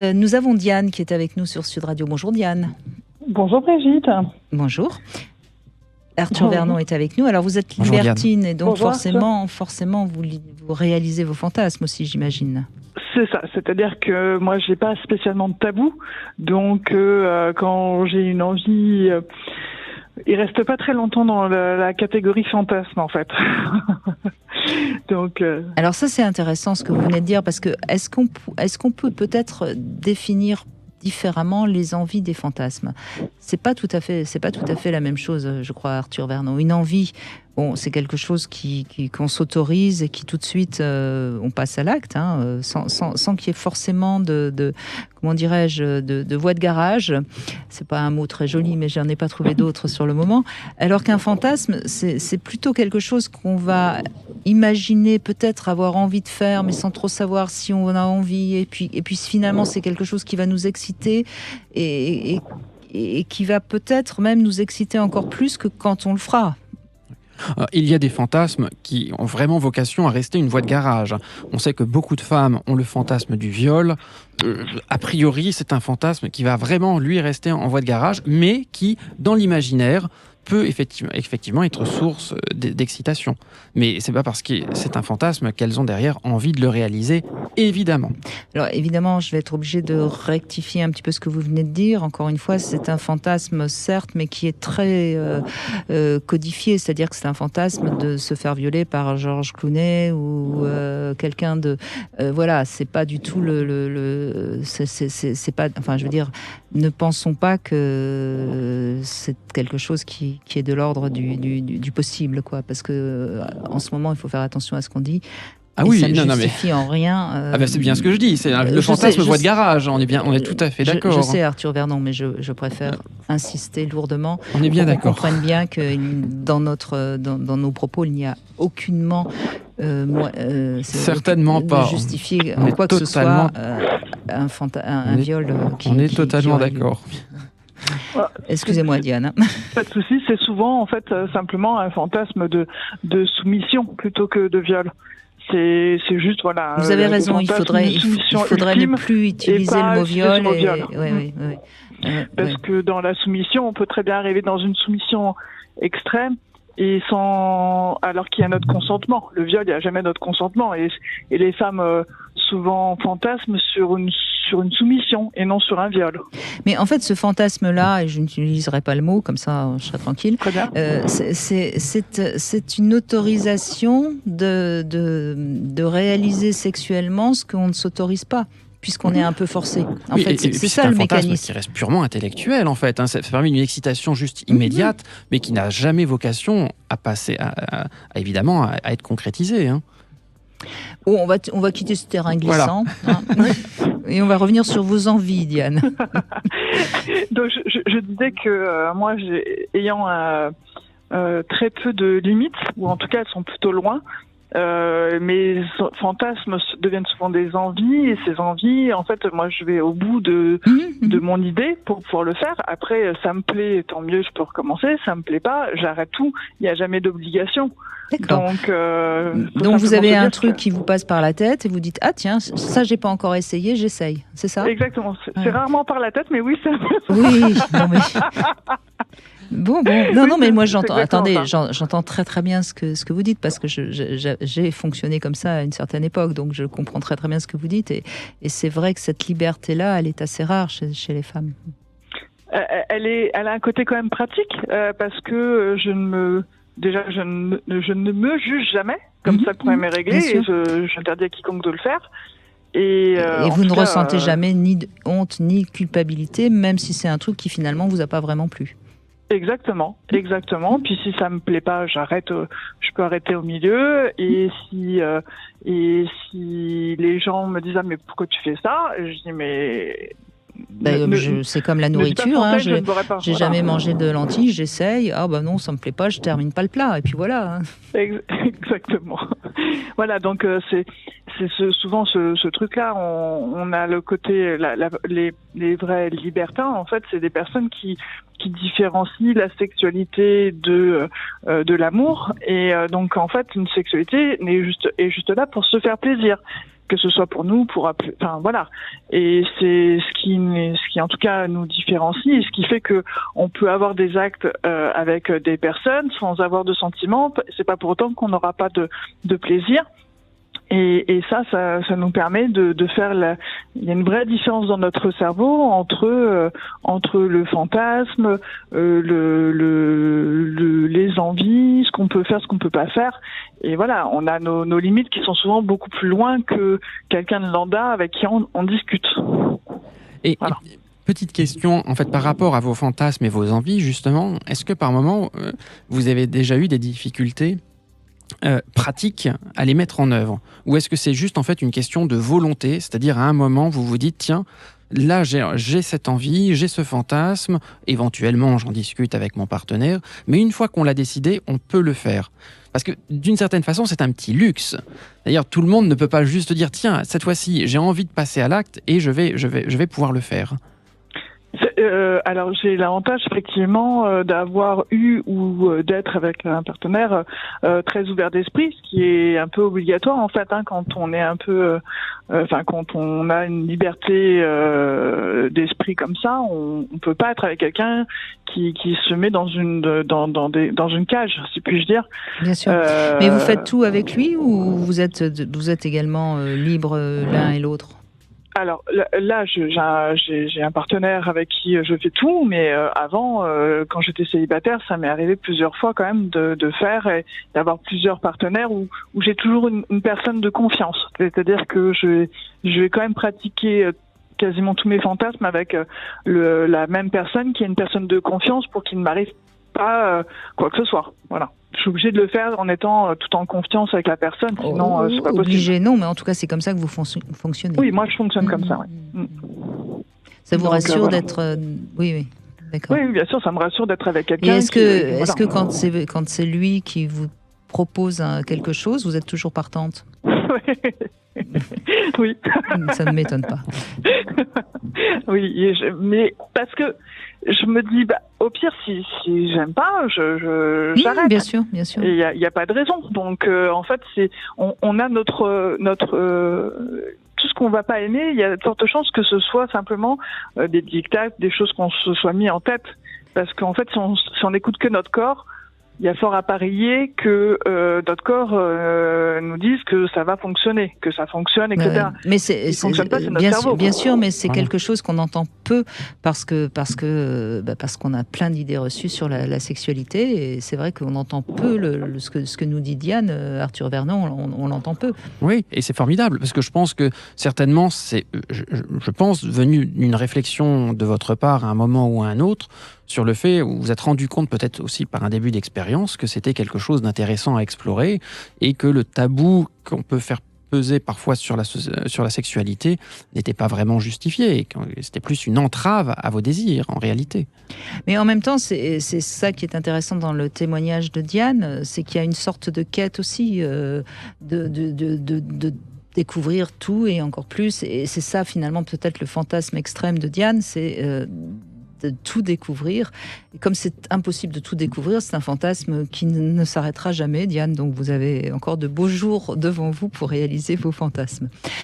Nous avons Diane qui est avec nous sur Sud Radio. Bonjour Diane. Bonjour Brigitte. Bonjour. Arthur Vernon est avec nous. Alors vous êtes Bonjour, libertine et donc Bonjour, forcément vous réalisez vos fantasmes aussi, j'imagine. C'est ça, c'est-à-dire que moi j'ai pas spécialement de tabou, donc quand j'ai une envie, il reste pas très longtemps dans la catégorie fantasme en fait. Donc, Alors ça c'est intéressant ce que vous venez de dire parce que est-ce qu'on peut peut-être définir différemment les envies des fantasmes? C'est pas tout à fait la même chose, je crois, Arthur Vernon. Une envie, bon, c'est quelque chose qu'on s'autorise et qui tout de suite on passe à l'acte, sans qu'il y ait forcément comment dirais-je, de voie de garage. C'est pas un mot très joli, mais j'en ai pas trouvé d'autres sur le moment. Alors qu'un fantasme, c'est plutôt quelque chose qu'on va imaginer, peut-être avoir envie de faire, mais sans trop savoir si on a envie. Et puis finalement, c'est quelque chose qui va nous exciter et qui va peut-être même nous exciter encore plus que quand on le fera. Il y a des fantasmes qui ont vraiment vocation à rester une voie de garage. On sait que beaucoup de femmes ont le fantasme du viol. A priori, c'est un fantasme qui va vraiment, lui, rester en voie de garage, mais qui, dans l'imaginaire, peut effectivement être source d'excitation. Mais c'est pas parce que c'est un fantasme qu'elles ont derrière envie de le réaliser, évidemment. Alors évidemment, je vais être obligée de rectifier un petit peu ce que vous venez de dire. Encore une fois, c'est un fantasme, certes, mais qui est très codifié. C'est-à-dire que c'est un fantasme de se faire violer par George Clooney ou quelqu'un de... voilà, c'est pas du tout c'est pas... Enfin, je veux dire, ne pensons pas que c'est quelque chose qui est de l'ordre du possible, quoi. Parce que en ce moment, il faut faire attention à ce qu'on dit. Ah oui, ça ne justifie en rien. C'est bien ce que je dis. C'est le fantasme voie de garage. On est tout à fait d'accord. Je sais, Arthur Vernon, mais je préfère insister lourdement. On est bien d'accord. On comprenne bien que dans nos propos, il n'y a aucunement certainement pas justifier en quoi que ce soit un viol. On est totalement d'accord. Excusez-moi Diane. Pas de souci, c'est souvent en fait simplement un fantasme de soumission plutôt que de viol. C'est juste, voilà. Vous avez raison, il faudrait ne plus utiliser le mot viol. Parce que dans la soumission, on peut très bien arriver dans une soumission extrême et alors qu'il y a notre consentement. Le viol, il n'y a jamais notre consentement. Et les femmes souvent fantasment sur une soumission et non sur un viol. Mais en fait, ce fantasme-là, et je n'utiliserai pas le mot, comme ça je serai tranquille, c'est une autorisation de réaliser sexuellement ce qu'on ne s'autorise pas, puisqu'on est un peu forcé. En fait, c'est ça le mécanisme. Qui reste purement intellectuel, en fait. Ça permet une excitation juste immédiate, mais qui n'a jamais vocation à passer, évidemment, à être concrétisée. Oh, on va quitter ce terrain glissant. Voilà. Et on va revenir sur vos envies, Diane. Donc, je disais que moi, ayant très peu de limites, ou en tout cas, elles sont plutôt loin, mes fantasmes deviennent souvent des envies, et ces envies, en fait, moi, je vais au bout de mon idée pour pouvoir le faire. Après, ça me plaît, tant mieux, je peux recommencer. Ça me plaît pas, j'arrête tout. Il n'y a jamais d'obligation. D'accord. Donc vous avez un truc qui vous passe par la tête et vous dites ah tiens ça j'ai pas encore essayé, j'essaye, c'est ça? Exactement. C'est rarement par la tête, mais oui ça. Oui. Non mais. Bon. Non, mais moi j'entends. Attendez, j'entends très très bien ce que vous dites parce que j'ai fonctionné comme ça à une certaine époque, donc je comprends très très bien ce que vous dites et c'est vrai que cette liberté-là, elle est assez rare chez les femmes. Elle a un côté quand même pratique parce que je ne me juge jamais, comme ça le problème est réglé, et j'interdis à quiconque de le faire. Et vous ne ressentez jamais ni de honte ni de culpabilité, même si c'est un truc qui finalement vous a pas vraiment plu. Exactement. Puis si ça me plaît pas, j'arrête. Je peux arrêter au milieu. Et si les gens me disent ah mais pourquoi tu fais ça, je dis mais. C'est comme la nourriture. J'ai jamais mangé de lentilles, j'essaye. Ah bah non, ça me plaît pas, je termine pas le plat. Et puis voilà. Exactement. Voilà, donc c'est souvent ce truc-là. On a le côté les vrais libertins. En fait, c'est des personnes qui différencient la sexualité de l'amour. Et donc en fait, une sexualité est juste là pour se faire plaisir. que ce soit pour nous, enfin voilà. Et c'est ce qui en tout cas nous différencie, et ce qui fait que on peut avoir des actes avec des personnes sans avoir de sentiments. C'est pas pour autant qu'on n'aura pas de plaisir. Et ça nous permet de faire il y a une vraie différence dans notre cerveau entre le fantasme, les envies, ce qu'on peut faire, ce qu'on peut pas faire. Et voilà, on a nos limites qui sont souvent beaucoup plus loin que quelqu'un de lambda avec qui on discute. Et, voilà. Petite question, en fait, par rapport à vos fantasmes et vos envies, justement, est-ce que par moment, vous avez déjà eu des difficultés pratiques à les mettre en œuvre, ou est-ce que c'est juste en fait une question de volonté, c'est-à-dire à un moment vous vous dites tiens, là j'ai cette envie, j'ai ce fantasme, éventuellement j'en discute avec mon partenaire, mais une fois qu'on l'a décidé, on peut le faire, parce que d'une certaine façon c'est un petit luxe. D'ailleurs tout le monde ne peut pas juste dire tiens, cette fois-ci j'ai envie de passer à l'acte et je vais pouvoir le faire. Alors j'ai l'avantage effectivement d'avoir eu ou d'être avec un partenaire très ouvert d'esprit, ce qui est un peu obligatoire en fait quand on est un peu, quand on a une liberté d'esprit comme ça, on peut pas être avec quelqu'un qui se met dans une cage, si puis-je dire. Bien sûr. Mais vous faites tout avec lui ou vous êtes également libre l'un et l'autre? Alors là, j'ai un partenaire avec qui je fais tout, mais avant, quand j'étais célibataire, ça m'est arrivé plusieurs fois quand même de faire et d'avoir plusieurs partenaires où j'ai toujours une personne de confiance. C'est-à-dire que je vais quand même pratiquer quasiment tous mes fantasmes avec la même personne qui est une personne de confiance pour qu'il ne m'arrive pas quoi que ce soit. Voilà. Je suis obligée de le faire en étant tout en confiance avec la personne, sinon c'est pas possible. Obligé, non, mais en tout cas c'est comme ça que vous fonctionnez. Oui, moi je fonctionne comme ça. Oui. Ça vous rassure voilà. D'être oui, d'accord. Oui, bien sûr, ça me rassure d'être avec quelqu'un. Et est-ce que quand c'est lui qui vous propose quelque chose, vous êtes toujours partante? Oui. Ça ne m'étonne pas. Oui, mais parce que je me dis, au pire, si j'aime pas, j'arrête. Bien sûr, bien sûr. Et il y a pas de raison. Donc, en fait, on a notre tout ce qu'on va pas aimer. Il y a de fortes chances que ce soit simplement des dictats, des choses qu'on se soit mis en tête. Parce qu'en fait, si on écoute que notre corps, il y a fort à parier que notre corps nous dise que ça va fonctionner, que ça fonctionne, etc. Mais c'est fonctionne pas, c'est notre bien cerveau. Bien sûr, mais c'est quelque chose qu'on entend peu parce qu'on a plein d'idées reçues sur la sexualité, et c'est vrai qu'on entend peu ce que nous dit Diane, Arthur Vernon, on l'entend peu. Oui, et c'est formidable parce que je pense que certainement c'est, je pense, venu une réflexion de votre part à un moment ou à un autre sur le fait où vous vous êtes rendu compte, peut-être aussi par un début d'expérience, que c'était quelque chose d'intéressant à explorer et que le tabou qu'on peut faire peser parfois sur la sexualité n'était pas vraiment justifié, et que c'était plus une entrave à vos désirs en réalité. Mais en même temps, c'est ça qui est intéressant dans le témoignage de Diane, c'est qu'il y a une sorte de quête aussi de découvrir tout et encore plus, et c'est ça finalement peut-être le fantasme extrême de Diane, c'est de tout découvrir. Et comme c'est impossible de tout découvrir, c'est un fantasme qui ne s'arrêtera jamais, Diane. Donc vous avez encore de beaux jours devant vous pour réaliser vos fantasmes.